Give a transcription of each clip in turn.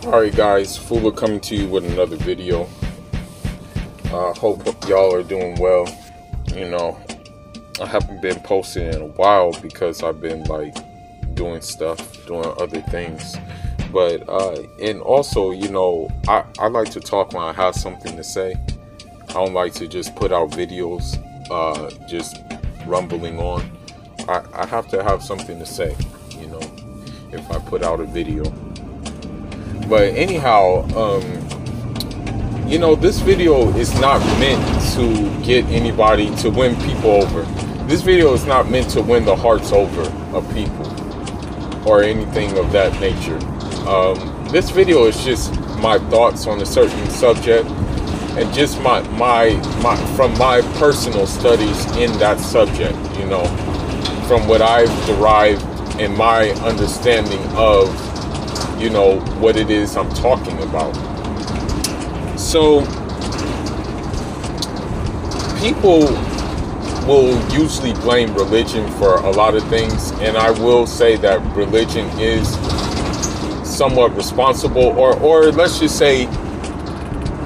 Alright guys, Fula coming to you with another video. Hope y'all are doing well. I haven't been posting in a while because I've been doing stuff, doing other things. But and also, I like to talk when I have something to say. I don't like to just put out videos just rumbling on. I have to have something to say, if I put out a video. But anyhow, this video is not meant to get anybody, to win people over. This video is not meant to win the hearts over of people or anything of that nature. This video is just my thoughts on a certain subject and just from my personal studies in that subject, from what I've derived in my understanding of what it is I'm talking about. So people will usually blame religion for a lot of things, and I will say that religion is somewhat responsible, or let's just say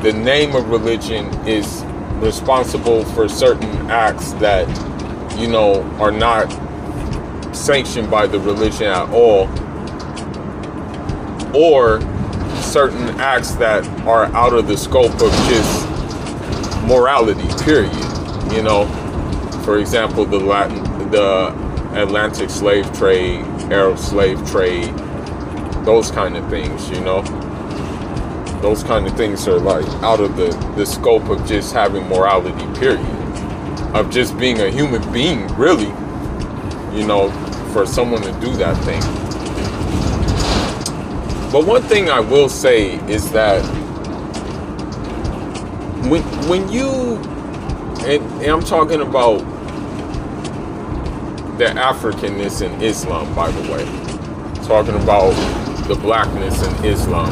the name of religion is responsible for certain acts that are not sanctioned by the religion at all, or certain acts that are out of the scope of just morality, period. For example, the Atlantic slave trade, Arab slave trade, those kind of things, those kind of things are out of the scope of just having morality, period, of just being a human being, really, for someone to do that thing. But one thing I will say is that when you, and I'm talking about the Africanness in Islam, by the way, talking about the blackness in Islam.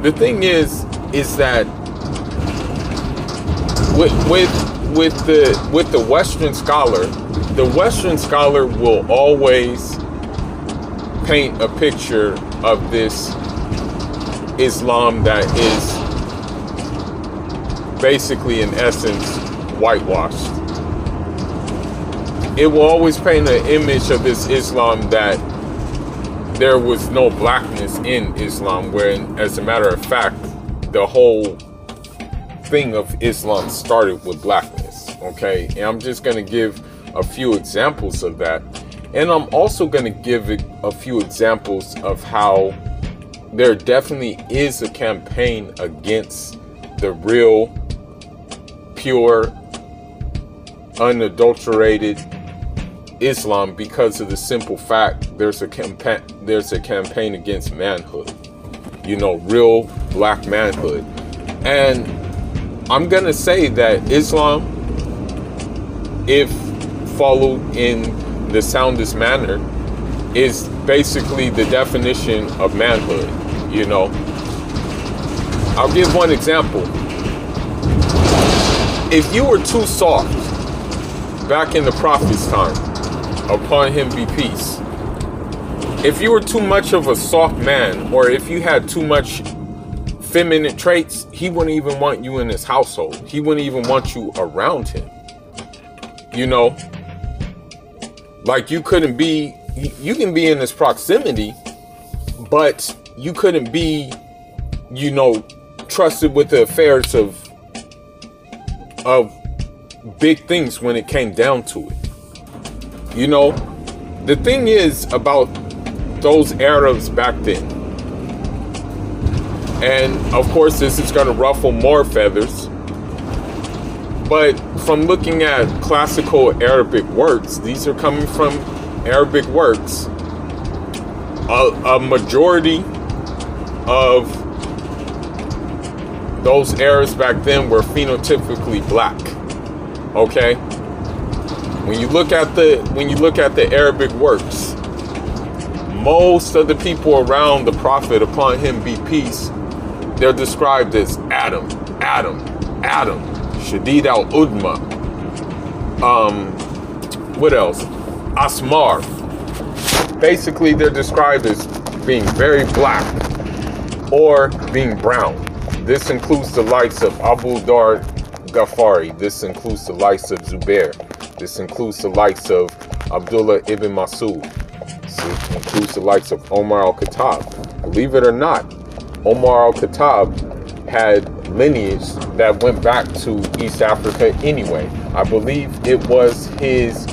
The thing is that with the Western scholar will always paint a picture of this Islam that is basically, in essence, whitewashed. It will always paint an image of this Islam that there was no blackness in Islam, where, as a matter of fact, the whole thing of Islam started with blackness, okay? And I'm just going to give a few examples of that. And I'm also going to give a few examples of how there definitely is a campaign against the real, pure, unadulterated Islam, because of the simple fact there's a campaign against manhood, real black manhood. And I'm going to say that Islam, if followed in the soundest manner, is basically the definition of manhood. I'll give one example. If you were too soft back in the Prophet's time, upon him be peace, if you were too much of a soft man, or if you had too much feminine traits, he wouldn't even want you in his household. He wouldn't even want you around him. You couldn't be, you can be in his proximity, but you couldn't be, trusted with the affairs of big things when it came down to it. The thing is about those Arabs back then, and of course this is going to ruffle more feathers, but from looking at classical Arabic works, these are coming from Arabic works, a majority of those Arabs back then were phenotypically black. Okay? When you look at the Arabic works, most of the people around the Prophet, upon him be peace, they're described as Adam, Shadid al-Udma. What else? Asmar. Basically, they're described as being very black or being brown. This includes the likes of Abu Dar Ghafari. This includes the likes of Zubair. This includes the likes of Abdullah ibn Masud. This includes the likes of Omar al-Khattab. Believe it or not, Omar al-Khattab had lineage that went back to East Africa anyway. I believe it was his,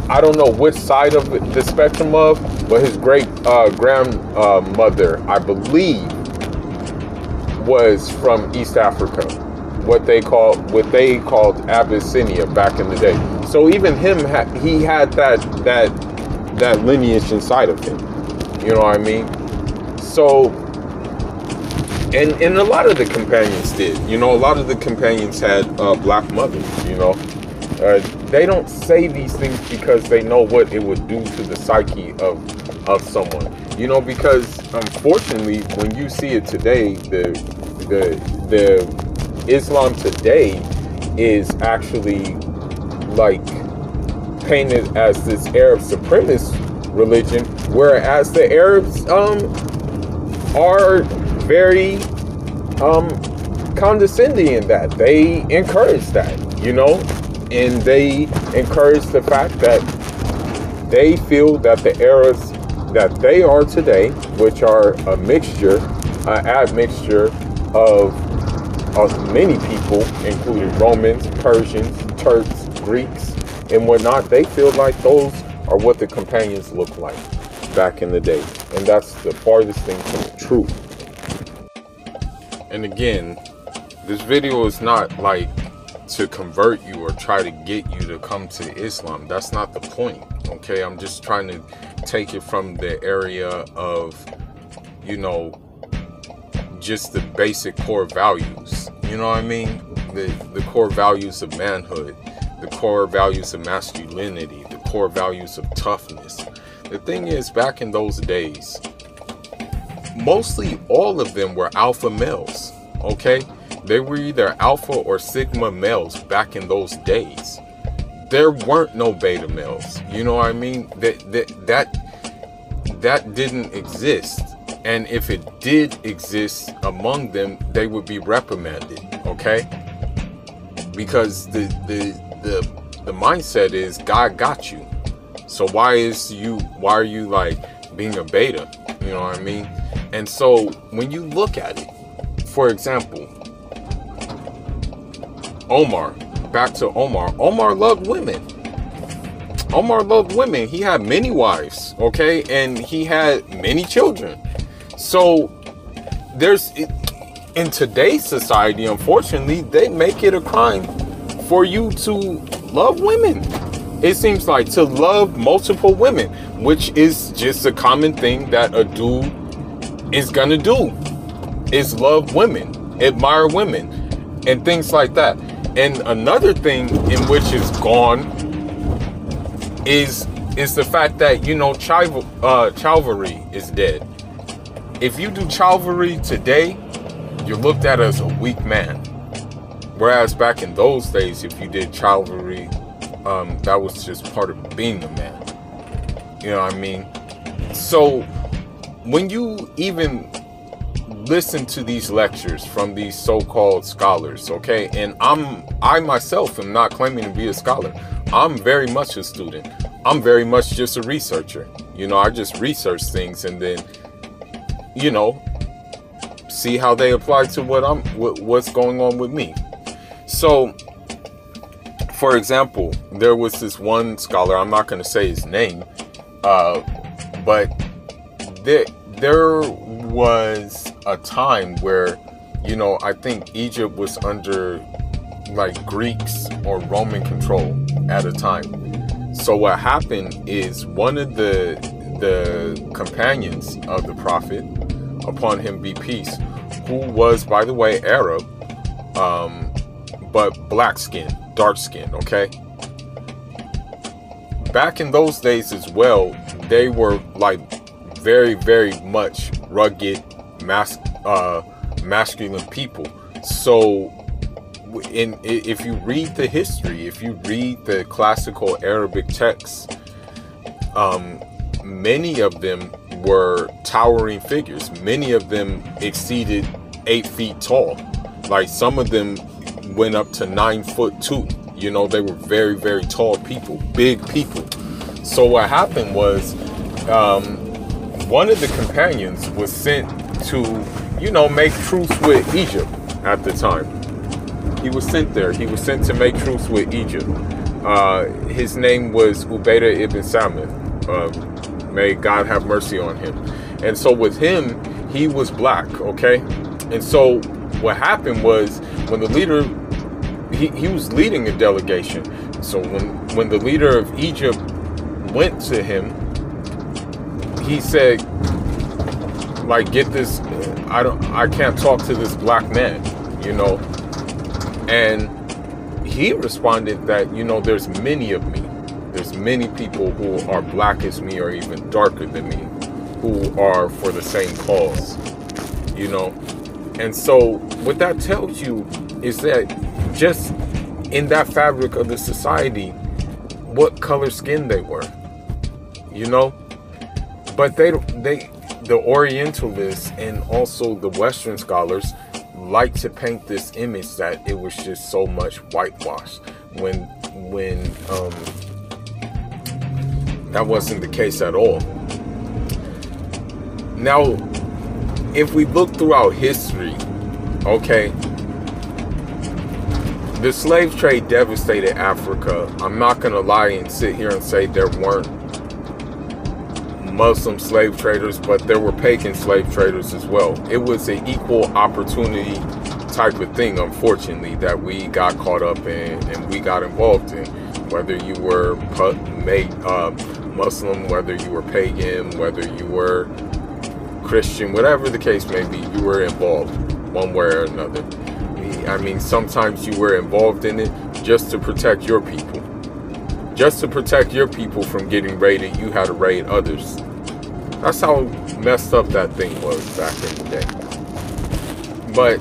I don't know which side of the spectrum of, but his great grandmother, I believe, was from East Africa, what they called Abyssinia back in the day. So even him, he had that lineage inside of him. You know what I mean? So, and a lot of the companions did. You know, a lot of the companions had black mothers. You know, they don't say these things because they know what it would do to the psyche of someone. You know, because unfortunately, when you see it today, the Islam today is actually like painted as this Arab supremacist religion, whereas the Arabs are very condescending in that. They encourage that, you know, and they encourage the fact that they feel that the Arabs that they are today, which are a mixture, an admixture of many people, including Romans, Persians, Turks, Greeks, and whatnot, they feel like those are what the companions looked like back in the day. And that's the farthest thing from the truth. And again, this video is not like to convert you or try to get you to come to Islam. That's not the point, okay? I'm just trying to take it from the area of, you know, just the basic core values. You know what I mean? The core values of manhood, the core values of masculinity, the core values of toughness. The thing is, back in those days, mostly all of them were alpha males, okay? They were either alpha or sigma males back in those days. There weren't no beta males. You know what I mean? That didn't exist. And if it did exist among them, they would be reprimanded, okay? Because the mindset is God got you. So why are you like being a beta? You know what I mean? And so when you look at it, for example, Omar, back to Omar. Omar loved women. Omar loved women. He had many wives, okay? And he had many children. So there's, in today's society, unfortunately, they make it a crime for you to love women. It seems like to love multiple women, which is just a common thing that a dude is gonna do, is love women, admire women, and things like that. And another thing in which is gone is the fact that, you know, chivalry is dead. If you do chivalry today, you're looked at as a weak man. Whereas back in those days, if you did chivalry, that was just part of being a man. You know what I mean? So when you even listen to these lectures from these so-called scholars, okay, and I myself am not claiming to be a scholar. I'm very much a student. I'm very much just a researcher. You know, I just research things and then, you know, see how they apply to what's going on with me. So, for example, there was this one scholar, I'm not going to say his name, but there was a time where, you know, I think Egypt was under like Greeks or Roman control at a time. So what happened is one of the companions of the Prophet, upon him be peace, who was, by the way, Arab, but black skin, dark skin, okay? Back in those days as well, they were like very, very much rugged, masculine people. So if you read the history, if you read the classical Arabic texts, many of them were towering figures. Many of them exceeded 8 feet tall. Like some of them went up to 9'2". You know, they were very, very tall people, big people. So what happened was, one of the companions was sent to, you know, make truce with Egypt at the time. He was sent there. He was sent to make truce with Egypt. His name was Ubaidah ibn Salman. May God have mercy on him. And so with him, he was black, okay? And so what happened was, when the leader, he was leading a delegation. So when the leader of Egypt went to him, he said, like, get this, I can't talk to this black man, you know? And he responded that, you know, there's many of me. There's many people who are black as me or even darker than me who are for the same cause, you know? And so what that tells you is that just in that fabric of the society, what color skin they were, you know? But the Orientalists and also the Western scholars like to paint this image that it was just so much whitewashed when that wasn't the case at all. Now, if we look throughout history, okay, the slave trade devastated Africa. I'm not gonna lie and sit here and say there weren't Muslim slave traders, but there were pagan slave traders as well. It was an equal opportunity type of thing, unfortunately, that we got caught up in and we got involved in. Whether you were Muslim, whether you were pagan, whether you were Christian, whatever the case may be, you were involved one way or another. I mean, sometimes you were involved in it just to protect your people. Just to protect your people from getting raided, you had to raid others. That's how messed up that thing was back in the day. But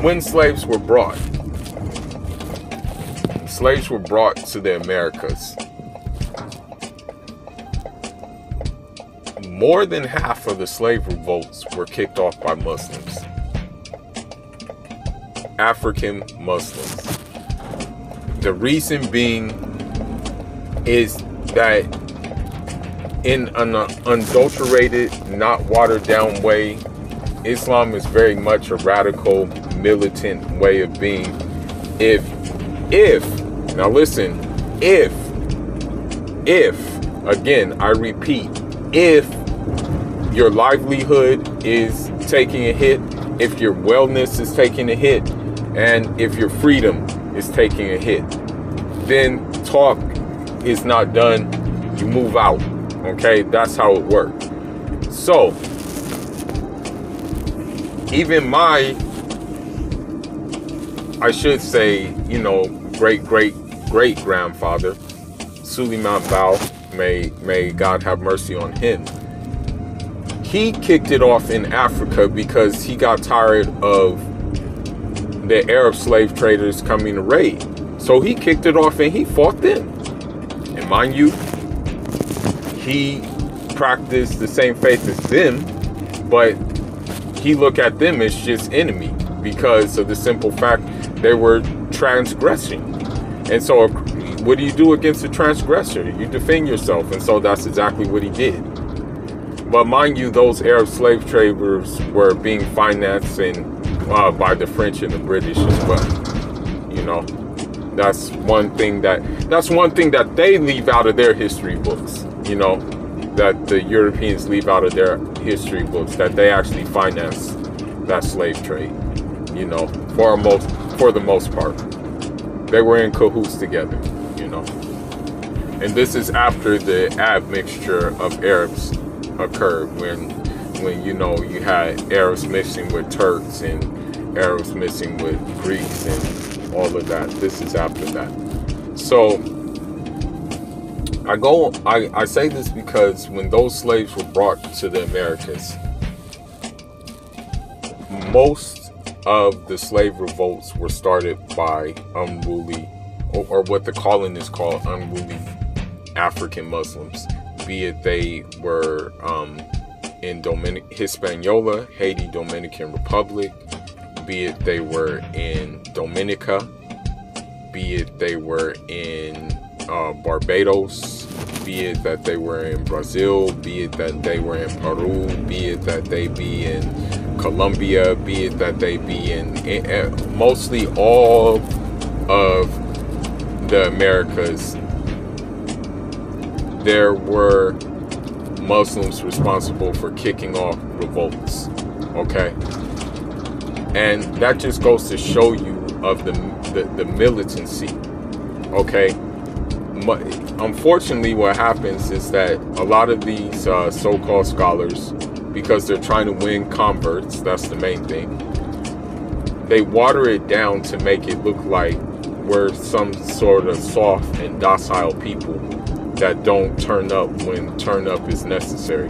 when slaves were brought to the Americas, more than half of the slave revolts were kicked off by Muslims. African Muslims. The reason being is that in an unadulterated, not watered down way, Islam is very much a radical, militant way of being. Now listen, if, again, I repeat, if your livelihood is taking a hit, if your wellness is taking a hit, and if your freedom is taking a hit, then talk is not done. You move out. Okay, that's how it works. So, even my, I should say, you know, great-great-great-grandfather, Suleiman Bao, may God have mercy on him, he kicked it off in Africa because he got tired of the Arab slave traders coming to raid. So he kicked it off and he fought them. And mind you, he practiced the same faith as them, but he looked at them as just enemy because of the simple fact they were transgressing. And so what do you do against a transgressor? You defend yourself. And so that's exactly what he did. But mind you, those Arab slave traders were being financed by the French and the British as well. You know, that's one thing that they leave out of their history books. You know, that the Europeans leave out of their history books, that they actually financed that slave trade. You know, for the most part, they were in cahoots together. You know, and this is after the admixture of Arabs occurred, when you know, you had Arabs mixing with Turks and Arabs mixing with Greeks and all of that. This is after that. So I say this because when those slaves were brought to the Americas, most of the slave revolts were started by unruly, or what the colonists call unruly, African Muslims. be it they were in Hispaniola, Haiti, Dominican Republic, be it they were in Dominica, be it they were in Barbados, be it that they were in Brazil, be it that they were in Peru, be it that they be in Colombia, be it that they be in mostly all of the Americas, there were Muslims responsible for kicking off revolts, okay? And that just goes to show you of the militancy, okay? Unfortunately, what happens is that a lot of these so-called scholars, because they're trying to win converts, that's the main thing, they water it down to make it look like we're some sort of soft and docile people that don't turn up when turn up is necessary.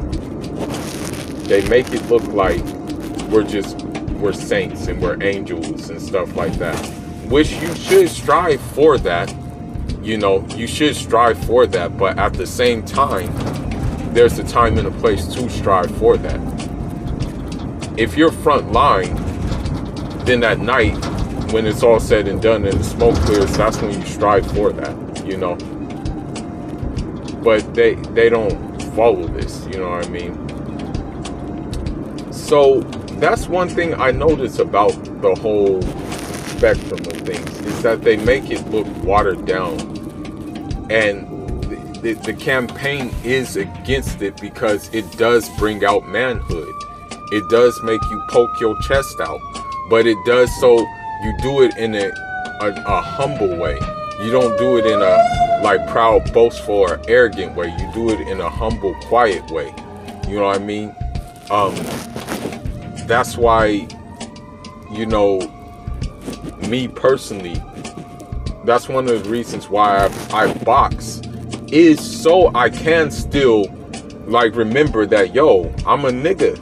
They make it look like we're saints and we're angels and stuff like that, which you should strive for that. You know, you should strive for that, but at the same time, there's a time and a place to strive for that. If you're front line, then at night, when it's all said and done and the smoke clears, that's when you strive for that, you know. But they don't follow this, you know what I mean? So that's one thing I notice about the whole spectrum of things, is that they make it look watered down. And the campaign is against it because it does bring out manhood. It does make you poke your chest out. But it does so you do it in a humble way. You don't do it in a like proud, boastful, or arrogant way. You do it in a humble, quiet way. You know what I mean? That's why, you know, me personally, that's one of the reasons why I box, is so I can still like remember that, yo, I'm a nigga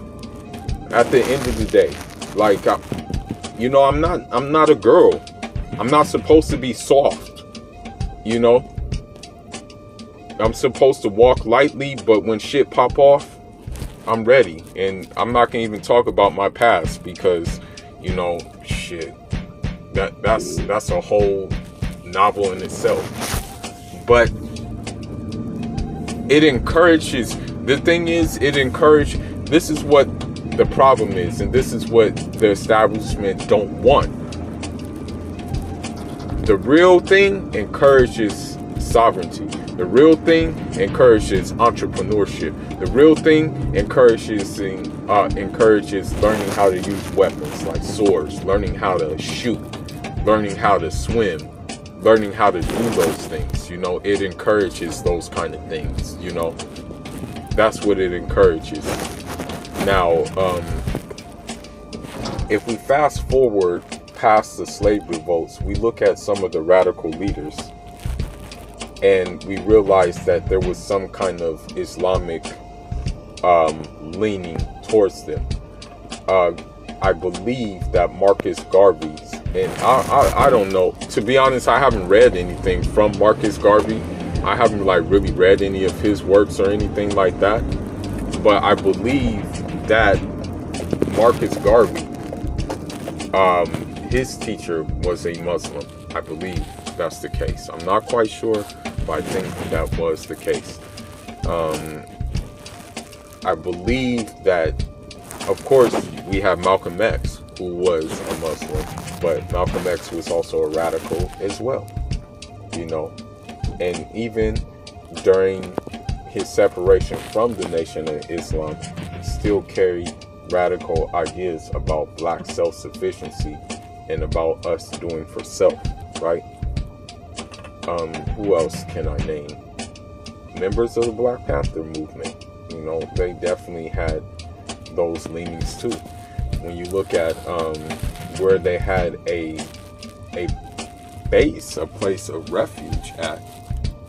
at the end of the day. Like, you know, I'm not a girl. I'm not supposed to be soft, you know. I'm supposed to walk lightly, but when shit pop off, I'm ready. And I'm not gonna even talk about my past because, you know, shit, that's a whole novel in itself. But it encourages, the thing is, this is what the problem is, and this is what the establishment don't want. The real thing encourages sovereignty. The real thing encourages entrepreneurship. The real thing encourages learning how to use weapons like swords, learning how to shoot, learning how to swim, learning how to do those things. You know, it encourages those kind of things, you know. That's what it encourages. Now, if we fast forward past the slave revolts, we look at some of the radical leaders, and we realize that there was some kind of Islamic leaning towards them. I believe that Marcus Garvey, and I don't know, to be honest, I haven't read anything from Marcus Garvey. I haven't like really read any of his works or anything like that. But I believe that Marcus Garvey, his teacher was a Muslim. I believe that's the case. I'm not quite sure, but I think that was the case. I believe that, of course, we have Malcolm X, who was a Muslim, but Malcolm X was also a radical as well, you know. And even during his separation from the Nation of Islam, still carried radical ideas about black self-sufficiency and about us doing for self, right? Who else can I name? Members of the Black Panther movement, you know, they definitely had those leanings too. When you look at where they had a base, a place of refuge at,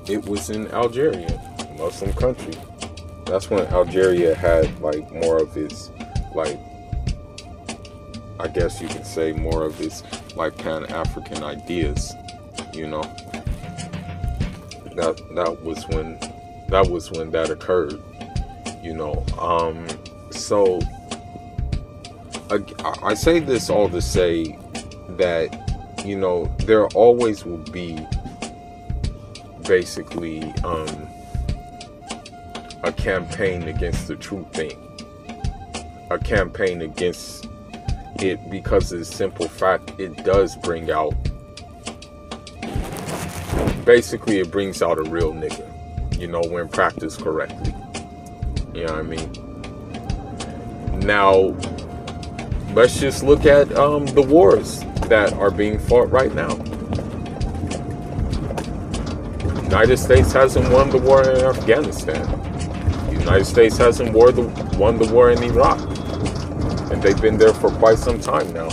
it was in Algeria, a Muslim country. That's when Algeria had like more of its, like, I guess you could say more of its like Pan-African ideas, you know. That was when That was when that occurred, you know. So I say this all to say that, you know, there always will be basically a campaign against the true thing, a campaign against it, because of the simple fact it does bring out, basically it brings out a real nigga, you know, when practiced correctly. You know what I mean? Now, let's just look at the wars that are being fought right now. The United States hasn't won the war in Afghanistan. The United States hasn't won the war in Iraq. And they've been there for quite some time now.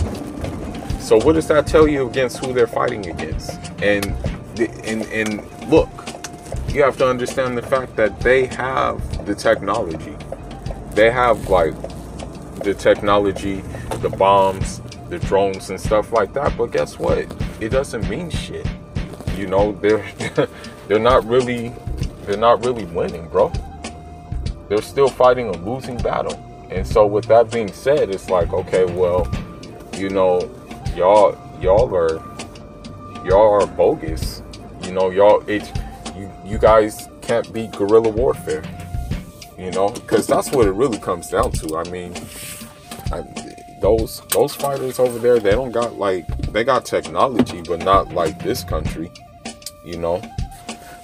So what does that tell you against who they're fighting against? And look, you have to understand the fact that they have the technology. They have like the technology, the bombs, the drones and stuff like that. But guess what? It doesn't mean shit. You know, they're not really winning, bro. They're still fighting a losing battle. And so with that being said, it's like, okay, well, you know, y'all are bogus. You know, you guys can't beat guerrilla warfare. You know, because that's what it really comes down to. I mean, those fighters over there, they don't got they got technology, but not like this country. You know.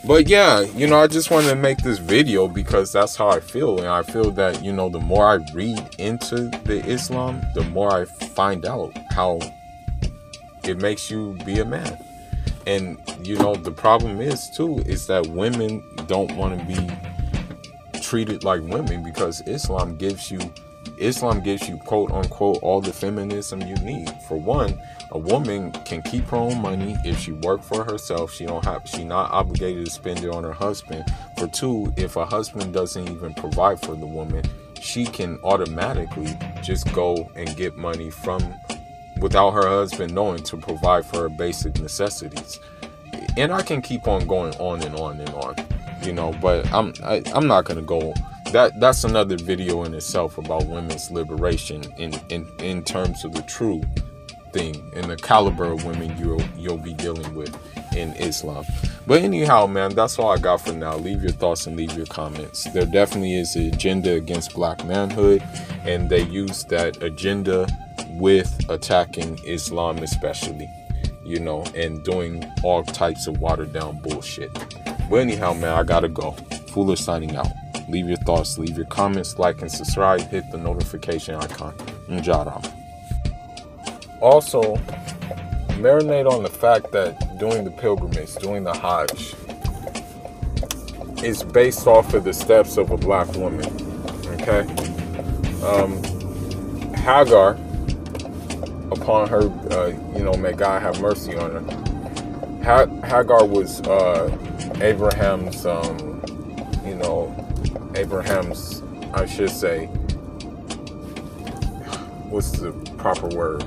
But yeah, you know, I just wanted to make this video because that's how I feel. And I feel that, you know, the more I read into the Islam, the more I find out how it makes you be a man. And, you know, the problem is that women don't want to be treated like women, because Islam gives you quote unquote all the feminism you need. For one, a woman can keep her own money if she worked for herself. She not obligated to spend it on her husband. For two, if a husband doesn't even provide for the woman, she can automatically just go and get money without her husband knowing, to provide for her basic necessities. And I can keep on going on and on and on, you know, but I'm not gonna go. That's another video in itself about women's liberation in terms of the true thing and the caliber of women you'll be dealing with in Islam. But anyhow, man, that's all I got for now. Leave your thoughts and leave your comments. There definitely is an agenda against black manhood, and they use that agenda with attacking Islam especially, you know, and doing all types of watered down bullshit. But anyhow, man, I gotta go. Fuller signing out. Leave your thoughts, leave your comments, like and subscribe, hit the notification icon. Njaram. Also, marinate on the fact that doing the pilgrimage, doing the Hajj, is based off of the steps of a black woman. Okay? Hagar, upon her, you know, may God have mercy on her. Hagar was Abraham's, you know, I should say, what's the proper word?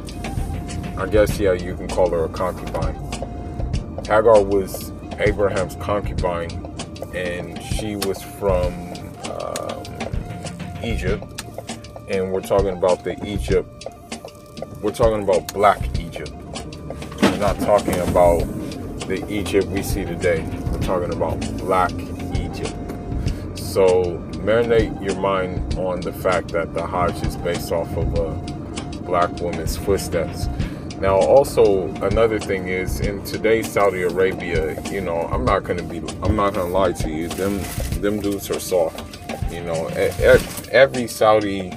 I guess, yeah, you can call her a concubine. Hagar was Abraham's concubine, and she was from Egypt. And we're talking about we're talking about black Egypt. We're not talking about the Egypt we see today. We're talking about black Egypt. So marinate your mind on the fact that the Hajj is based off of a black woman's footsteps. Now, also another thing is, in today's Saudi Arabia, you know, I'm not gonna lie to you. Them dudes are soft. You know, every Saudi,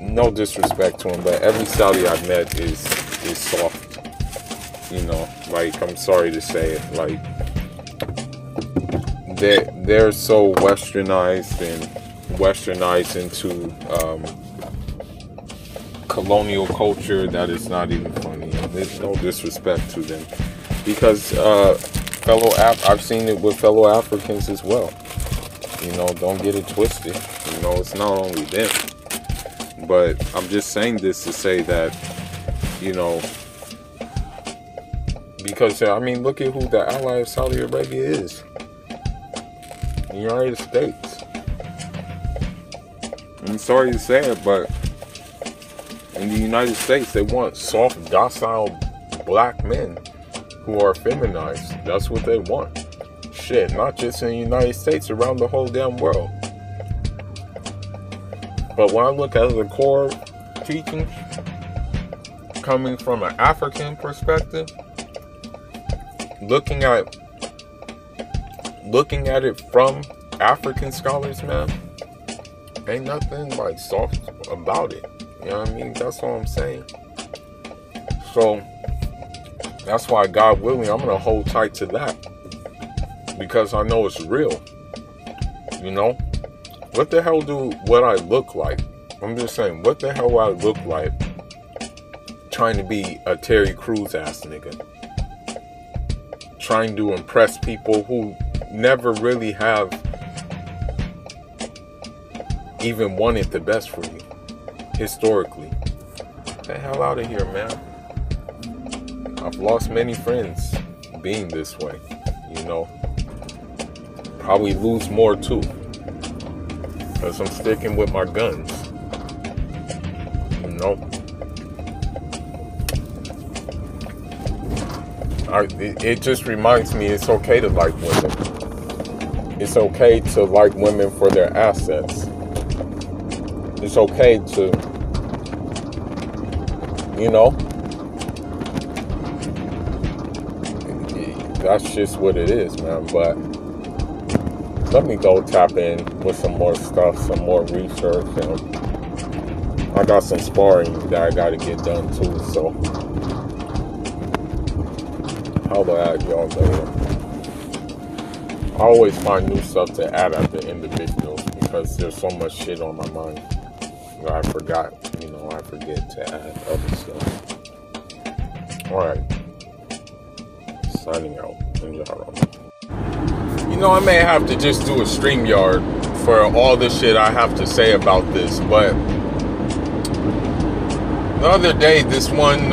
no disrespect to him, but every Saudi I've met is soft. You know, like, I'm sorry to say it, like, they're so westernized into colonial culture that it's not even funny. There's no disrespect to them, because I've seen it with fellow Africans as well. You know, don't get it twisted. You know, it's not only them. But I'm just saying this to say that, you know, because I mean, look at who the ally of Saudi Arabia is. the United States. I'm sorry to say it, but in the United States, they want soft, docile black men who are feminized. That's what they want. Shit, not just in the United States, around the whole damn world. But when I look at the core teachings, coming from an African perspective, looking at it from African scholars, man, ain't nothing like soft about it. You know what I mean? That's all I'm saying. So that's why, God willing, I'm gonna hold tight to that, because I know it's real. You know, what the hell what I look like? I'm just saying, what the hell I look like trying to be a Terry Crews ass nigga, trying to impress people who never really have even wanted the best for you historically. Get the hell out of here, man. I've lost many friends being this way, you know. Probably lose more too, because I'm sticking with my guns, you know. It just reminds me it's okay to like women. It's okay to like women for their assets. It's okay to, you know, that's just what it is, man. But let me go tap in with some more stuff, some more research, and I got some sparring that I got to get done too, so I'll add y'all later. I always find new stuff to add at the end of videos because there's so much shit on my mind that I forgot, you know, I forget to add other stuff. Alright. Signing out. Enjoy. You know, I may have to just do a StreamYard for all the shit I have to say about this, but the other day, this one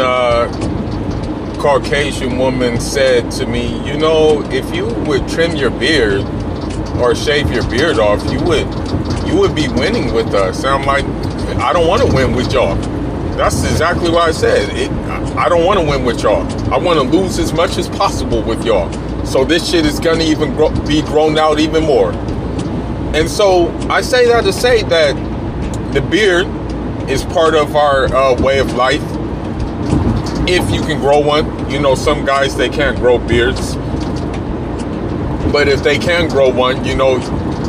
Caucasian woman said to me, you know, if you would trim your beard or shave your beard off, you would be winning with us. And I'm like, I don't want to win with y'all. That's exactly what I said. I don't want to win with y'all. I want to lose as much as possible with y'all. So this shit is going to even be grown out even more. And so I say that to say that the beard is part of our way of life. If you can grow one. You know, some guys, they can't grow beards. But if they can grow one, you know,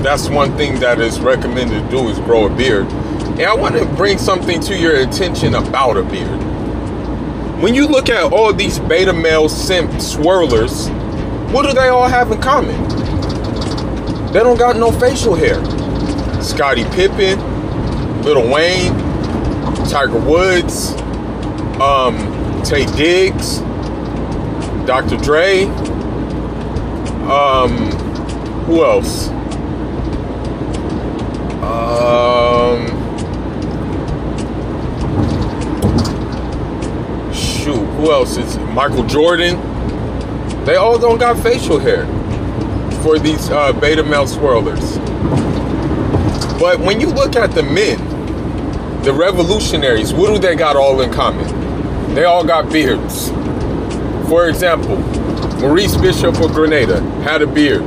that's one thing that is recommended to do, is grow a beard. And I want to bring something to your attention about a beard. When you look at all these beta male simp swirlers, what do they all have in common? They don't got no facial hair. Scottie Pippen, Lil Wayne, Tiger Woods, Tay Diggs, Dr. Dre, who else? Who else? It's Michael Jordan. They all don't got facial hair for these beta male swirlers. But when you look at the men, the revolutionaries, what do they got all in common? They all got beards. For example, Maurice Bishop of Grenada had a beard.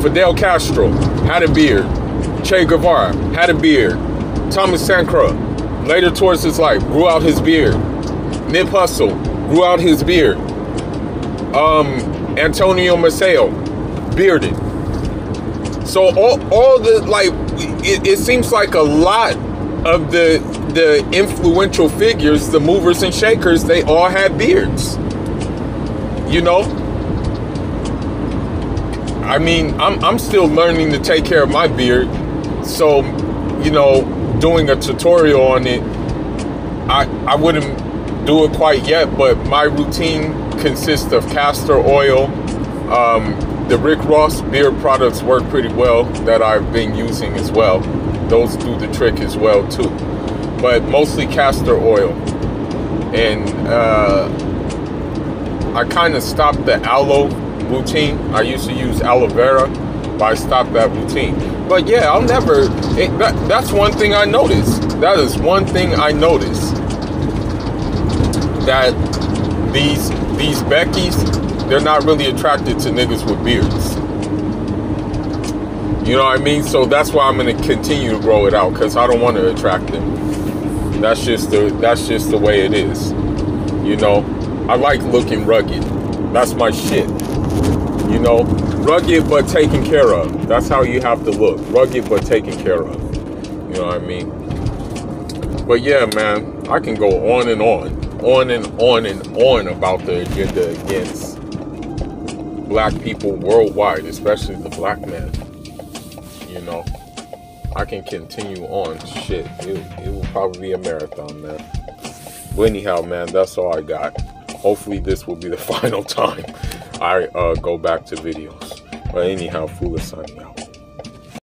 Fidel Castro had a beard. Che Guevara had a beard. Thomas Sankara, later towards his life, grew out his beard. Nip Hussle grew out his beard. Antonio Maceo, bearded. So all the, like, it seems like a lot of the influential figures, the movers and shakers, they all had beards. You know? I mean, I'm still learning to take care of my beard. So, you know, doing a tutorial on it, I wouldn't do it quite yet, but my routine consists of castor oil. The Rick Ross beard products work pretty well that I've been using as well. Those do the trick as well too. But mostly castor oil. And I kind of stopped the aloe routine. I used to use aloe vera, But I stopped that routine. But yeah, I'll never. That's one thing I noticed. That is one thing I noticed. That these Beckys, they're not really attracted to niggas with beards. You know what I mean? So that's why I'm gonna continue to grow it out, because I don't want to attract them. That's just the way it is. You know, I like looking rugged. That's my shit. You know, rugged but taken care of. That's how you have to look. Rugged but taken care of. You know what I mean? But yeah, man, I can go on and on about the agenda against black people worldwide, especially the black man. You know, I can continue on. Shit, it will probably be a marathon, man. But anyhow, man, that's all I got. Hopefully this will be the final time I go back to videos. But anyhow, Foolish signing out.